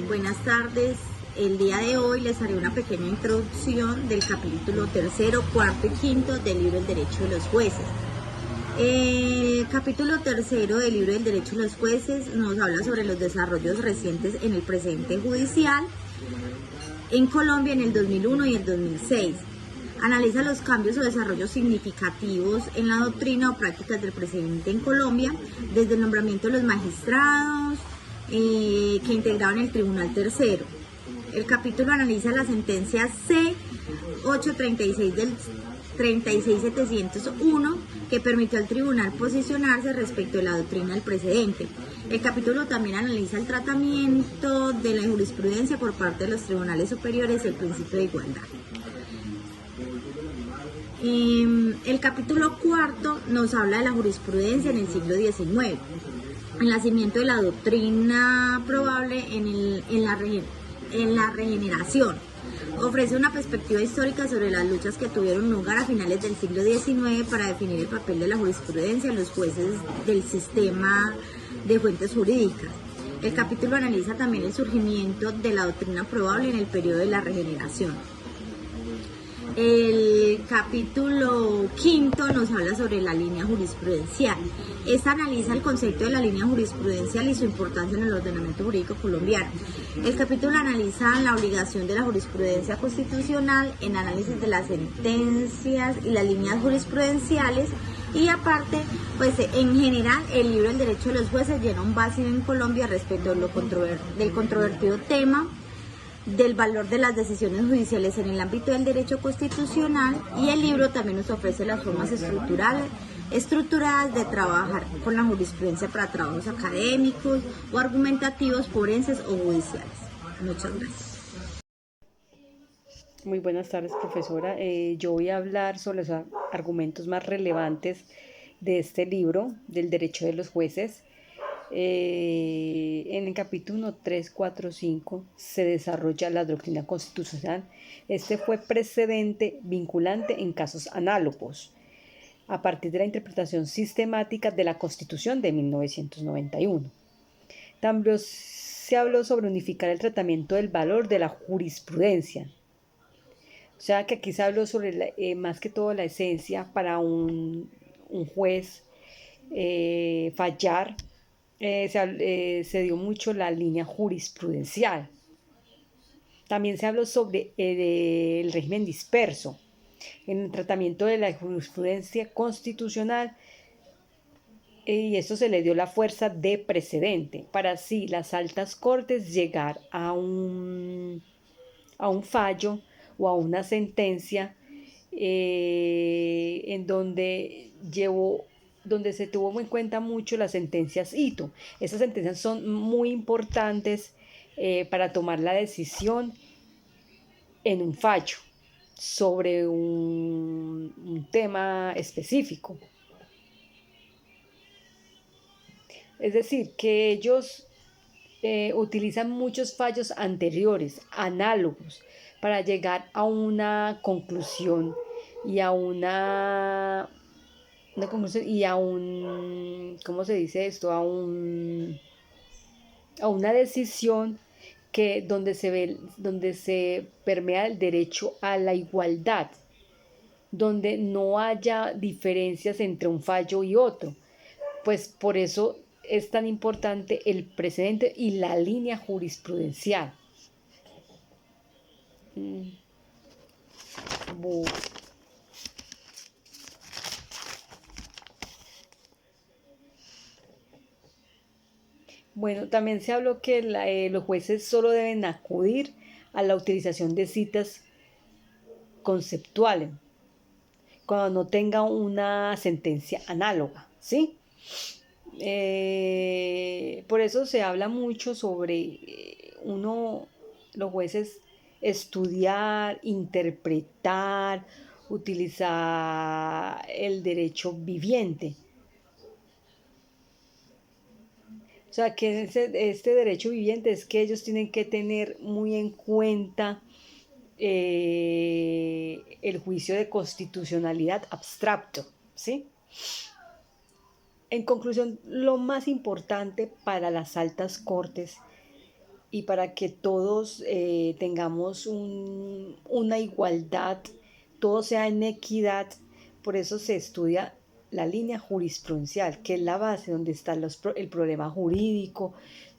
Buenas tardes. El día de hoy les haré una pequeña introducción del capítulo tercero, cuarto y quinto del libro El Derecho de los Jueces. El capítulo tercero del libro del Derecho de los Jueces nos habla sobre los desarrollos recientes en el precedente judicial en Colombia en el 2001 y el 2006. Analiza los cambios o desarrollos significativos en la doctrina o prácticas del precedente en Colombia, desde el nombramiento de los magistrados que integraban el Tribunal Tercero. El capítulo analiza la sentencia C-836 del 36701 que permitió al tribunal posicionarse respecto de la doctrina del precedente. El capítulo también analiza el tratamiento de la jurisprudencia por parte de los tribunales superiores y el principio de igualdad. El capítulo cuarto nos habla de la jurisprudencia en el siglo XIX, el nacimiento de la doctrina probable en la regeneración. Ofrece una perspectiva histórica sobre las luchas que tuvieron lugar a finales del siglo XIX para definir el papel de la jurisprudencia en los jueces del sistema de fuentes jurídicas. El capítulo analiza también el surgimiento de la doctrina probable en el periodo de la regeneración. El capítulo quinto nos habla sobre la línea jurisprudencial. Esta analiza el concepto de la línea jurisprudencial y su importancia en el ordenamiento jurídico colombiano. El capítulo analiza la obligación de la jurisprudencia constitucional en análisis de las sentencias y las líneas jurisprudenciales. Y aparte, pues en general, el libro El Derecho de los Jueces llena un vacío en Colombia respecto del controvertido tema del valor de las decisiones judiciales en el ámbito del derecho constitucional, y el libro también nos ofrece las formas estructuradas de trabajar con la jurisprudencia para trabajos académicos o argumentativos, forenses o judiciales. Muchas gracias. Muy buenas tardes, profesora. Yo voy a hablar sobre los argumentos más relevantes de este libro, del Derecho de los Jueces. En el capítulo 3, 4, 5 se desarrolla la doctrina constitucional. Este fue precedente vinculante en casos análogos, a partir de la interpretación sistemática de la Constitución de 1991. También se habló sobre unificar el tratamiento del valor de la jurisprudencia. O sea que aquí se habló sobre más que todo la esencia para un juez fallar. Se dio mucho la línea jurisprudencial. También se habló sobre el régimen disperso en el tratamiento de la jurisprudencia constitucional, y esto se le dio la fuerza de precedente para así las altas cortes llegar a un fallo o a una sentencia en donde se tuvo en cuenta mucho las sentencias hito. Esas sentencias son muy importantes para tomar la decisión en un fallo sobre un tema específico. Es decir, que ellos utilizan muchos fallos anteriores, análogos, para llegar a una conclusión y a una conclusión y a un, ¿cómo se dice esto? A una decisión donde se permea el derecho a la igualdad, donde no haya diferencias entre un fallo y otro. Pues por eso es tan importante el precedente y la línea jurisprudencial. Bueno, también se habló que los jueces solo deben acudir a la utilización de citas conceptuales cuando no tenga una sentencia análoga, ¿sí? Por eso se habla mucho sobre los jueces estudiar, interpretar, utilizar el derecho viviente. O sea, que este derecho viviente es que ellos tienen que tener muy en cuenta el juicio de constitucionalidad abstracto, ¿sí? En conclusión, lo más importante para las altas cortes y para que todos tengamos una igualdad, todo sea en equidad. Por eso se estudia la línea jurisprudencial, que es la base donde está el problema jurídico,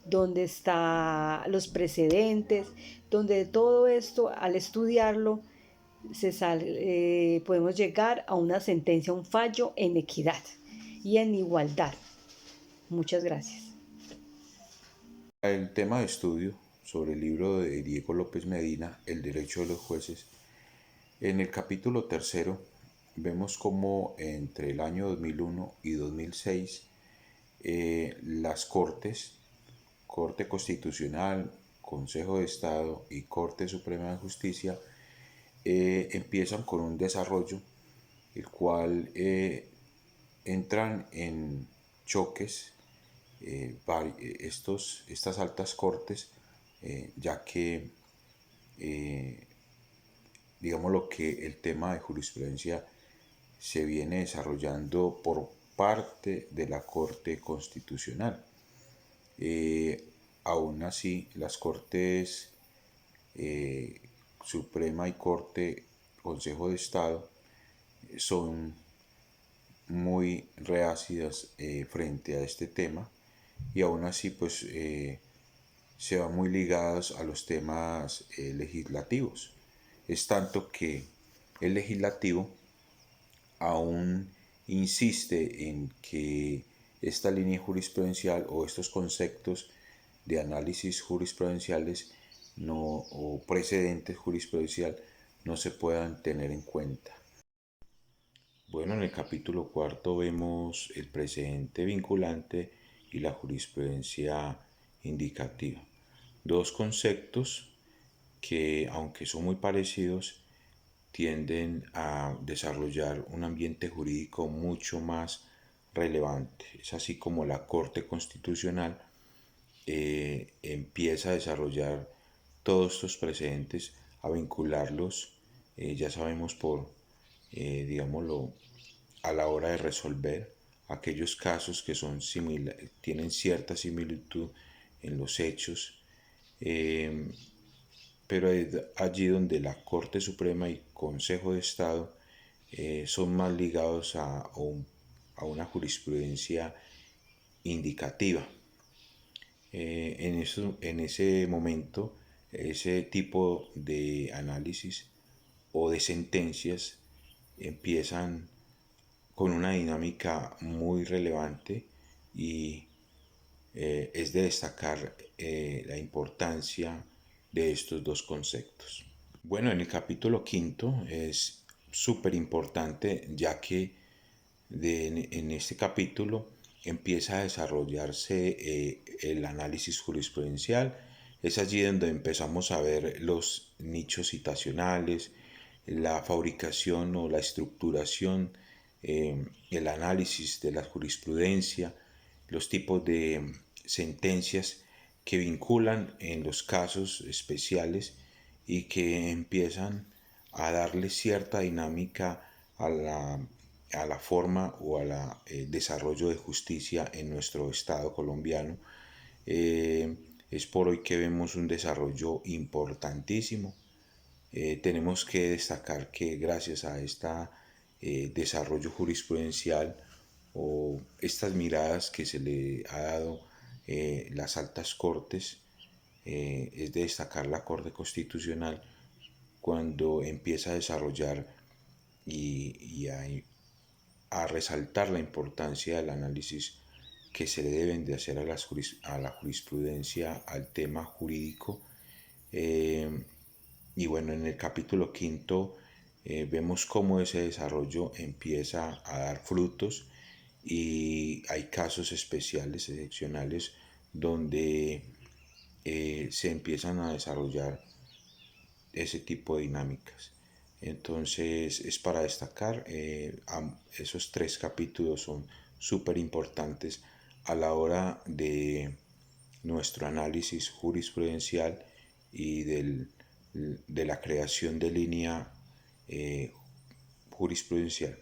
donde están los precedentes, donde todo esto, al estudiarlo, podemos llegar a una sentencia, un fallo en equidad y en igualdad. Muchas gracias. El tema de estudio sobre el libro de Diego López Medina, El derecho de los jueces, en el capítulo tercero vemos cómo entre el año 2001 y 2006 las Cortes, Corte Constitucional, Consejo de Estado y Corte Suprema de Justicia empiezan con un desarrollo el cual entran en choques estas altas cortes, ya que digamos lo que el tema de jurisprudencia se viene desarrollando por parte de la Corte Constitucional. Aún así, las Cortes Suprema y Corte Consejo de Estado son muy reácidas frente a este tema, y aún así pues se van muy ligadas a los temas legislativos. Es tanto que el legislativo aún insiste en que esta línea jurisprudencial o estos conceptos de análisis jurisprudenciales o precedentes jurisprudencial no se puedan tener en cuenta. Bueno, en el capítulo cuarto vemos el precedente vinculante y la jurisprudencia indicativa. Dos conceptos que, aunque son muy parecidos, tienden a desarrollar un ambiente jurídico mucho más relevante. Es así como la Corte Constitucional empieza a desarrollar todos estos precedentes, a vincularlos, ya sabemos digámoslo, a la hora de resolver aquellos casos que tienen cierta similitud en los hechos, pero es allí donde la Corte Suprema y Consejo de Estado son más ligados a una jurisprudencia indicativa. En ese momento, ese tipo de análisis o de sentencias empiezan con una dinámica muy relevante, y es de destacar la importancia de estos dos conceptos. Bueno, en el capítulo quinto es súper importante, ya que en este capítulo empieza a desarrollarse el análisis jurisprudencial. Es allí donde empezamos a ver los nichos citacionales, la fabricación o la estructuración, el análisis de la jurisprudencia, los tipos de sentencias que vinculan en los casos especiales y que empiezan a darle cierta dinámica a la forma o al desarrollo de justicia en nuestro Estado colombiano. Es por hoy que vemos un desarrollo importantísimo. Tenemos que destacar que gracias a este desarrollo jurisprudencial o estas miradas que se le ha dado las altas cortes, es de destacar la Corte Constitucional cuando empieza a desarrollar y a resaltar la importancia del análisis que se le deben de hacer a la jurisprudencia, al tema jurídico. Y bueno, en el capítulo quinto vemos cómo ese desarrollo empieza a dar frutos, y hay casos especiales, excepcionales, donde se empiezan a desarrollar ese tipo de dinámicas. Entonces es para destacar, esos tres capítulos son súper importantes a la hora de nuestro análisis jurisprudencial y de la creación de línea jurisprudencial.